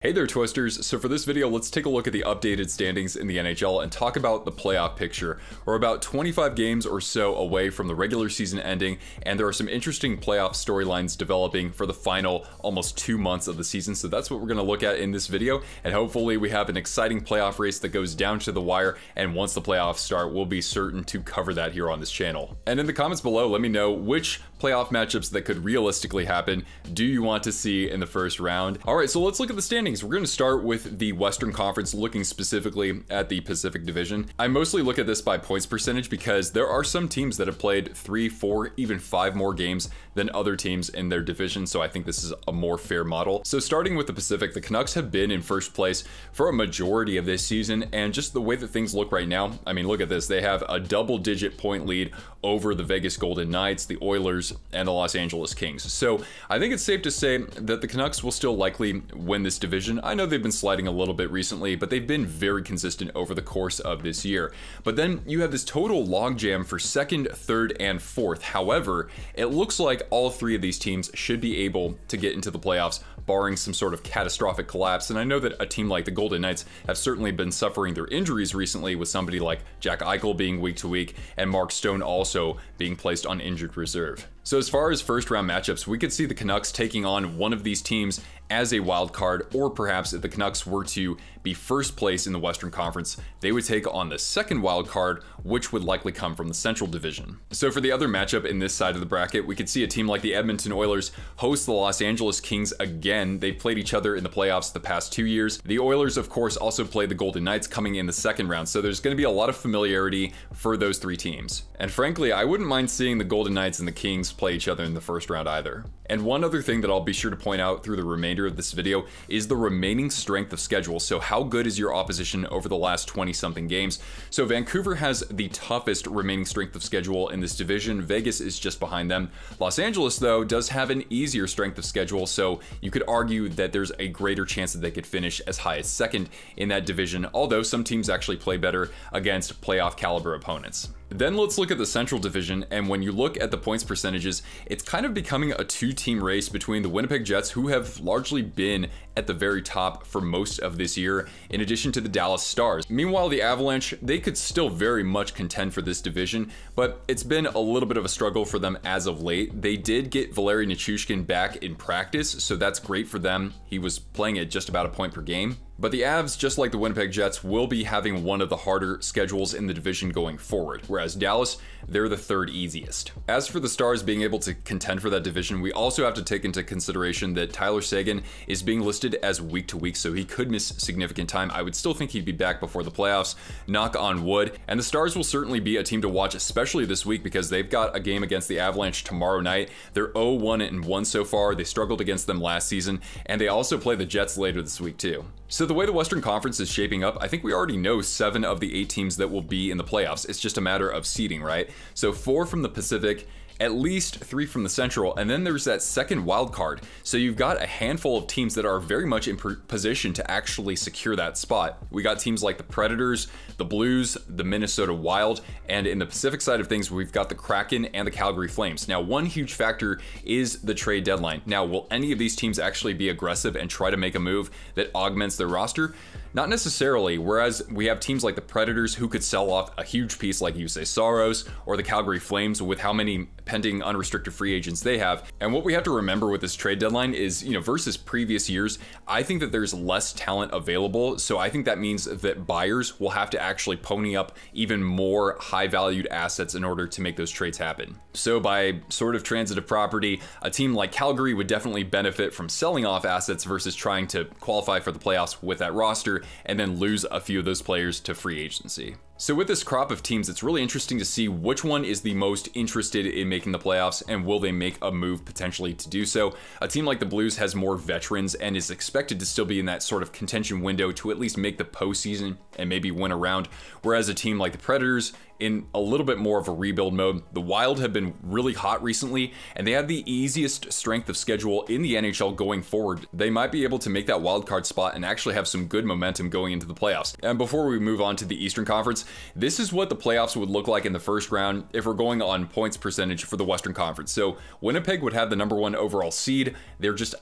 Hey there, Twisters. So for this video, let's take a look at the updated standings in the NHL and talk about the playoff picture. We're about 25 games or so away from the regular season ending, and there are some interesting playoff storylines developing for the final almost 2 months of the season. So that's what we're going to look at in this video, and hopefully we have an exciting playoff race that goes down to the wire, and once the playoffs start, we'll be certain to cover that here on this channel. And in the comments below, let me know which playoff matchups that could realistically happen do you want to see in the first round. All right, so let's look at the standings. We're going to start with the Western Conference, looking specifically at the Pacific Division. I mostly look at this by points percentage because there are some teams that have played 3, 4, even 5 more games than other teams in their division, so I think this is a more fair model. So starting with the Pacific, the Canucks have been in first place for a majority of this season, and just the way that things look right now, I mean, look at this. They have a double-digit point lead over the Vegas Golden Knights, the Oilers, and the Los Angeles Kings. So I think it's safe to say that the Canucks will still likely win this division. I know they've been sliding a little bit recently, but they've been very consistent over the course of this year. But then you have this total logjam for second, third, and fourth. However, it looks like all 3 of these teams should be able to get into the playoffs, barring some sort of catastrophic collapse. And I know that a team like the Golden Knights have certainly been suffering their injuries recently, with somebody like Jack Eichel being week to week and Mark Stone also being placed on injured reserve. So as far as first round matchups, we could see the Canucks taking on one of these teams as a wild card, or perhaps if the Canucks were to be first place in the Western Conference, they would take on the second wild card, which would likely come from the Central Division. So for the other matchup in this side of the bracket, we could see a team like the Edmonton Oilers host the Los Angeles Kings again. They've played each other in the playoffs the past 2 years. The Oilers, of course, also played the Golden Knights coming in the second round, so there's going to be a lot of familiarity for those 3 teams. And frankly, I wouldn't mind seeing the Golden Knights and the Kings play each other in the first round either. And one other thing that I'll be sure to point out through the remainder of this video is the remaining strength of schedule. So how good is your opposition over the last 20-something games? So Vancouver has the toughest remaining strength of schedule in this division. Vegas is just behind them. Los Angeles, though, does have an easier strength of schedule, so you could argue that there's a greater chance that they could finish as high as second in that division, although some teams actually play better against playoff caliber opponents. Then let's look at the Central Division, and when you look at the points percentages, it's kind of becoming a 2-team race between the Winnipeg Jets, who have largely been at the very top for most of this year, in addition to the Dallas Stars. Meanwhile, the Avalanche, they could still very much contend for this division, but it's been a little bit of a struggle for them as of late. They did get Valeri Nichushkin back in practice, so that's great for them. He was playing at just about a point per game. But the Avs, just like the Winnipeg Jets, will be having one of the harder schedules in the division going forward, whereas Dallas, they're the 3rd easiest. As for the Stars being able to contend for that division, we also have to take into consideration that Tyler Seguin is being listed as week to week, so he could miss significant time. I would still think he'd be back before the playoffs, knock on wood. And the Stars will certainly be a team to watch, especially this week, because they've got a game against the Avalanche tomorrow night. They're 0-1-1 so far. They struggled against them last season, and they also play the Jets later this week too. So the way the Western Conference is shaping up, I think we already know 7 of the 8 teams that will be in the playoffs. It's just a matter of seeding, right? So 4 from the Pacific, at least 3 from the Central, and then there's that second wild card. So you've got a handful of teams that are very much in position to actually secure that spot. We got teams like the Predators, the Blues, the Minnesota Wild, and in the Pacific side of things, we've got the Kraken and the Calgary Flames. Now, one huge factor is the trade deadline. Now, will any of these teams actually be aggressive and try to make a move that augments their roster? Not necessarily, whereas we have teams like the Predators who could sell off a huge piece like Jussi Saros, or the Calgary Flames with how many pending unrestricted free agents they have. And what we have to remember with this trade deadline is, versus previous years, I think that there's less talent available. So I think that means that buyers will have to actually pony up even more high valued assets in order to make those trades happen. So by sort of transitive property, a team like Calgary would definitely benefit from selling off assets versus trying to qualify for the playoffs with that roster and then lose a few of those players to free agency. So with this crop of teams, it's really interesting to see which one is the most interested in making the playoffs, and will they make a move potentially to do so. A team like the Blues has more veterans and is expected to still be in that sort of contention window to at least make the postseason and maybe win a round, whereas a team like the Predators in a little bit more of a rebuild mode. The Wild have been really hot recently, and they have the easiest strength of schedule in the NHL going forward. They might be able to make that wild card spot and actually have some good momentum going into the playoffs. And before we move on to the Eastern Conference, this is what the playoffs would look like in the first round if we're going on points percentage for the Western Conference. So Winnipeg would have the #1 overall seed. They're just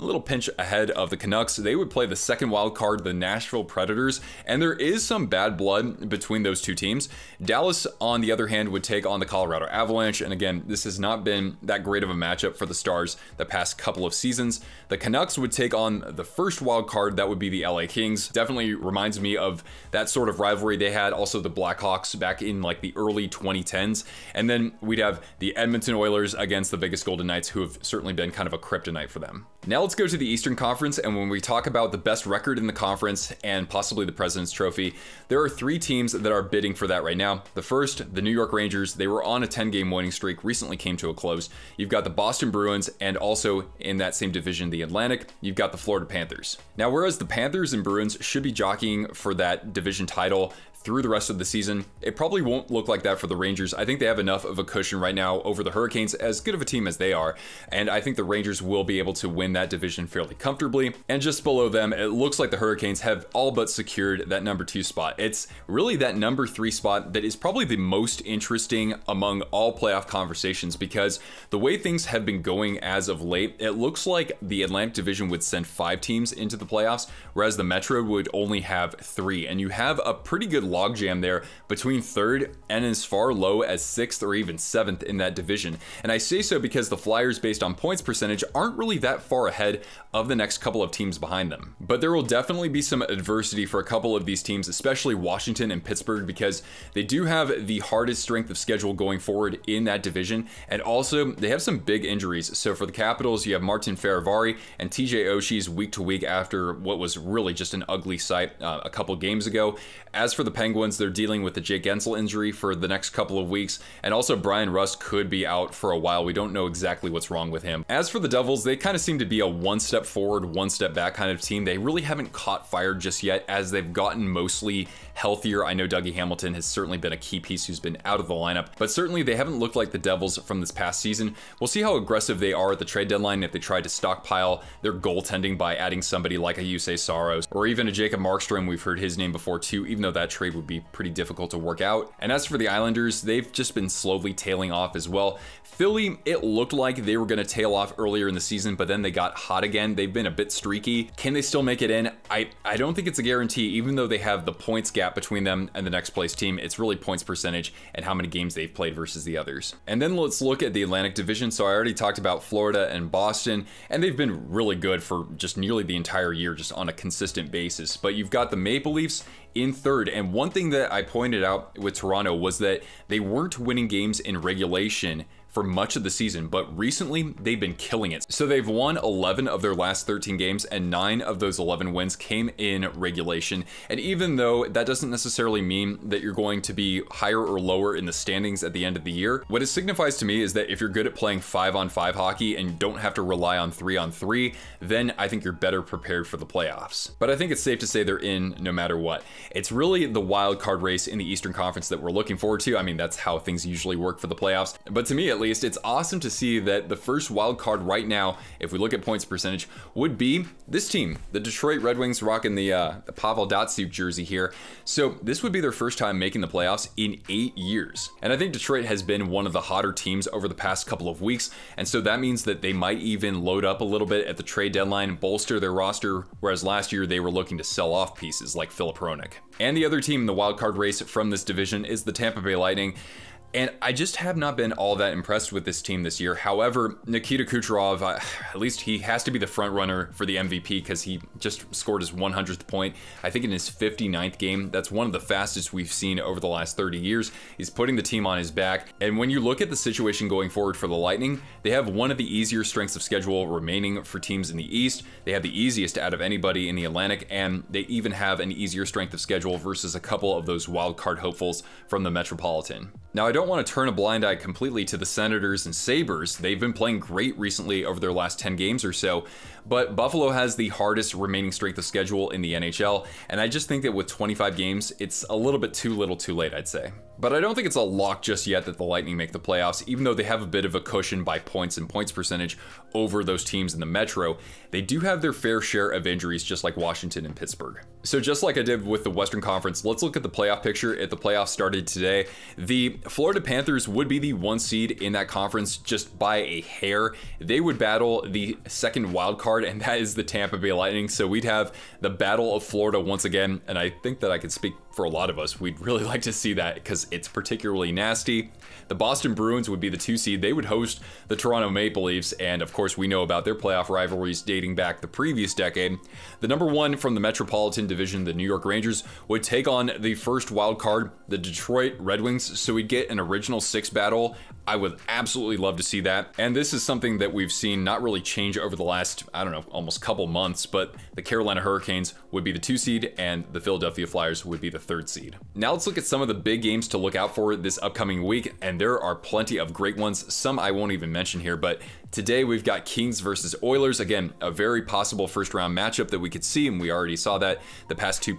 a little pinch ahead of the Canucks. They would play the second wild card, the Nashville Predators, and there is some bad blood between those two teams. Dallas, on the other hand, would take on the Colorado Avalanche, and again, this has not been that great of a matchup for the Stars the past couple of seasons. The Canucks would take on the first wild card, that would be the LA Kings. Definitely reminds me of that sort of rivalry they had, also the Blackhawks back in like the early 2010s. And then we'd have the Edmonton Oilers against the Vegas Golden Knights, who have certainly been kind of a kryptonite for them. Now let's go to the Eastern Conference, and when we talk about the best record in the conference and possibly the President's Trophy, there are three teams that are bidding for that right now. The first, the New York Rangers. They were on a 10-game winning streak, recently came to a close. You've got the Boston Bruins, and also in that same division, the Atlantic, you've got the Florida Panthers. Now, whereas the Panthers and Bruins should be jockeying for that division title through the rest of the season, it probably won't look like that for the Rangers. I think they have enough of a cushion right now over the Hurricanes, as good of a team as they are, and I think the Rangers will be able to win that division fairly comfortably. And just below them, it looks like the Hurricanes have all but secured that number 2 spot. It's really that number 3 spot that is probably the most interesting among all playoff conversations, because the way things have been going as of late, it looks like the Atlantic Division would send 5 teams into the playoffs, whereas the Metro would only have 3, and you have a pretty good logjam there between 3rd and as far low as 6th or even 7th in that division. And I say so because the Flyers, based on points percentage, aren't really that far ahead of the next couple of teams behind them. But there will definitely be some adversity for a couple of these teams, especially Washington and Pittsburgh, because they do have the hardest strength of schedule going forward in that division, and also they have some big injuries. So for the Capitals, you have Martin Fehérváry and TJ Oshie's week to week after what was really just an ugly sight a couple games ago. As for the Penguins, they're dealing with the Jake Gensel injury for the next couple of weeks, and also Brian Rust could be out for a while. We don't know exactly what's wrong with him. As for the Devils, they kind of seem to be a one step forward, one step back kind of team. They really haven't caught fire just yet, as they've gotten mostly healthier. I know Dougie Hamilton has certainly been a key piece who's been out of the lineup, but certainly they haven't looked like the Devils from this past season. We'll see how aggressive they are at the trade deadline if they try to stockpile their goaltending by adding somebody like a Jussi Saros or even a Jacob Markstrom. We've heard his name before too, even though that trade would be pretty difficult to work out. And as for the Islanders, they've just been slowly tailing off as well. Philly, it looked like they were going to tail off earlier in the season, but then they got hot again. They've been a bit streaky. Can they still make it in? I don't think it's a guarantee, even though they have the points gap between them and the next place team. It's really points percentage and how many games they've played versus the others. And then let's look at the Atlantic Division. So I already talked about Florida and Boston, and they've been really good for just nearly the entire year, just on a consistent basis. But you've got the Maple Leafs in 3rd, and one thing that I pointed out with Toronto was that they weren't winning games in regulation for much of the season, but recently they've been killing it. So they've won 11 of their last 13 games, and 9 of those 11 wins came in regulation. And even though that doesn't necessarily mean that you're going to be higher or lower in the standings at the end of the year, what it signifies to me is that if you're good at playing 5-on-5 hockey and don't have to rely on 3-on-3, then I think you're better prepared for the playoffs. But I think it's safe to say they're in no matter what. It's really the wild card race in the Eastern Conference that we're looking forward to. I mean, that's how things usually work for the playoffs. But to me, at least, it's awesome to see that the first wild card right now, if we look at points percentage, would be this team, the Detroit Red Wings, rocking the Pavel Datsyuk jersey here. So this would be their first time making the playoffs in 8 years. And I think Detroit has been one of the hotter teams over the past couple of weeks. And so that means that they might even load up a little bit at the trade deadline, bolster their roster, whereas last year they were looking to sell off pieces like Filip Hronek. And the other team in the wild card race from this division is the Tampa Bay Lightning. And I just have not been all that impressed with this team this year. However, Nikita Kucherov, at least he has to be the front runner for the MVP, because he just scored his 100th point, I think in his 59th game. That's one of the fastest we've seen over the last 30 years. He's putting the team on his back. And when you look at the situation going forward for the Lightning, they have one of the easier strengths of schedule remaining for teams in the East. They have the easiest out of anybody in the Atlantic, and they even have an easier strength of schedule versus a couple of those wild card hopefuls from the Metropolitan. Now, I don't want to turn a blind eye completely to the Senators and Sabres. They've been playing great recently over their last 10 games or so, but Buffalo has the hardest remaining strength of schedule in the NHL, and I just think that with 25 games, it's a little bit too little too late, I'd say. But I don't think it's a lock just yet that the Lightning make the playoffs, even though they have a bit of a cushion by points and points percentage over those teams in the Metro. They do have their fair share of injuries, just like Washington and Pittsburgh. So just like I did with the Western Conference, let's look at the playoff picture. If the playoffs started today, the Florida Panthers would be the 1 seed in that conference just by a hair. They would battle the second wild card, and that is the Tampa Bay Lightning. So we'd have the Battle of Florida once again, and I think that I could speak for a lot of us. We'd really like to see that because it's particularly nasty. The Boston Bruins would be the 2 seed. They would host the Toronto Maple Leafs, and of course we know about their playoff rivalries dating back the previous decade. The number 1 from the Metropolitan Division, the New York Rangers, would take on the first wild card, the Detroit Red Wings, so we'd get an original 6 battle. I would absolutely love to see that. And this is something that we've seen not really change over the last, I don't know, almost couple months, but the Carolina Hurricanes would be the 2 seed and the Philadelphia Flyers would be the 3rd seed. Now let's look at some of the big games to look out for this upcoming week, and there are plenty of great ones. Some I won't even mention here, but today we've got Kings versus Oilers. Again, a very possible first round matchup that we could see, and we already saw that the past two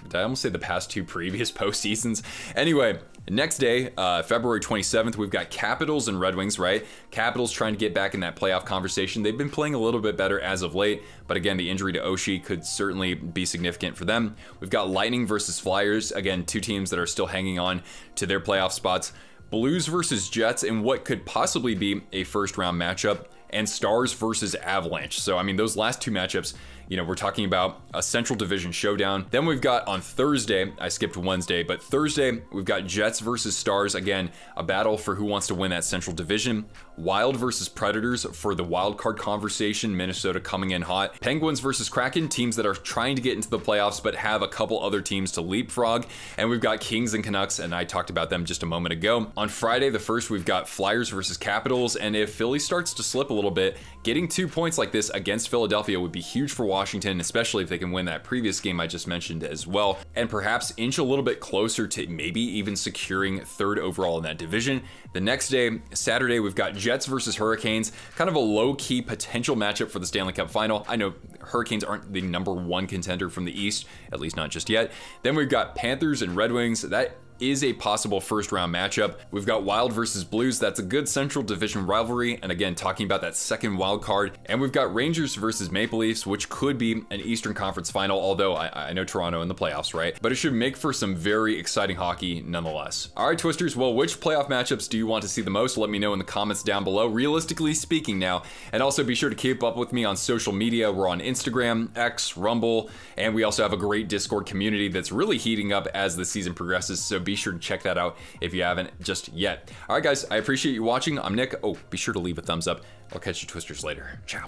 did I almost say the past 2 previous postseasons? Anyway, next day, February 27th, we've got Capitals and Red Wings, right? Capitals trying to get back in that playoff conversation. They've been playing a little bit better as of late, but again, the injury to Oshie could certainly be significant for them. We've got Lightning versus Flyers. Again, 2 teams that are still hanging on to their playoff spots. Blues versus Jets in what could possibly be a first round matchup, and Stars versus Avalanche. So, I mean, those last 2 matchups, you know, we're talking about a Central Division showdown. Then we've got on Thursday, I skipped Wednesday, but Thursday, we've got Jets versus Stars. Again, a battle for who wants to win that Central Division. Wild versus Predators for the wild card conversation, Minnesota coming in hot. Penguins versus Kraken, teams that are trying to get into the playoffs but have a couple other teams to leapfrog. And we've got Kings and Canucks, and I talked about them just a moment ago. On Friday, the 1st, we've got Flyers versus Capitals, and if Philly starts to slip a little bit, getting 2 points like this against Philadelphia would be huge for Washington, especially if they can win that previous game I just mentioned as well, and perhaps inch a little bit closer to maybe even securing 3rd overall in that division. The next day, Saturday, we've got Jets versus Hurricanes, kind of a low-key potential matchup for the Stanley Cup final. I know Hurricanes aren't the number 1 contender from the East, at least not just yet. Then we've got Panthers and Red Wings. That is a possible first round matchup. We've got Wild versus Blues. That's a good Central Division rivalry. And again, talking about that second wild card. And we've got Rangers versus Maple Leafs, which could be an Eastern Conference final, although I know Toronto in the playoffs, right? But it should make for some very exciting hockey nonetheless. All right, Twisters, well, which playoff matchups do you want to see the most? Let me know in the comments down below, realistically speaking now. And also be sure to keep up with me on social media. We're on Instagram, X, Rumble, and we also have a great Discord community that's really heating up as the season progresses. So be sure to check that out if you haven't just yet. All right, guys, I appreciate you watching. I'm Nick. Oh, be sure to leave a thumbs up. I'll catch you Twisters later. Ciao.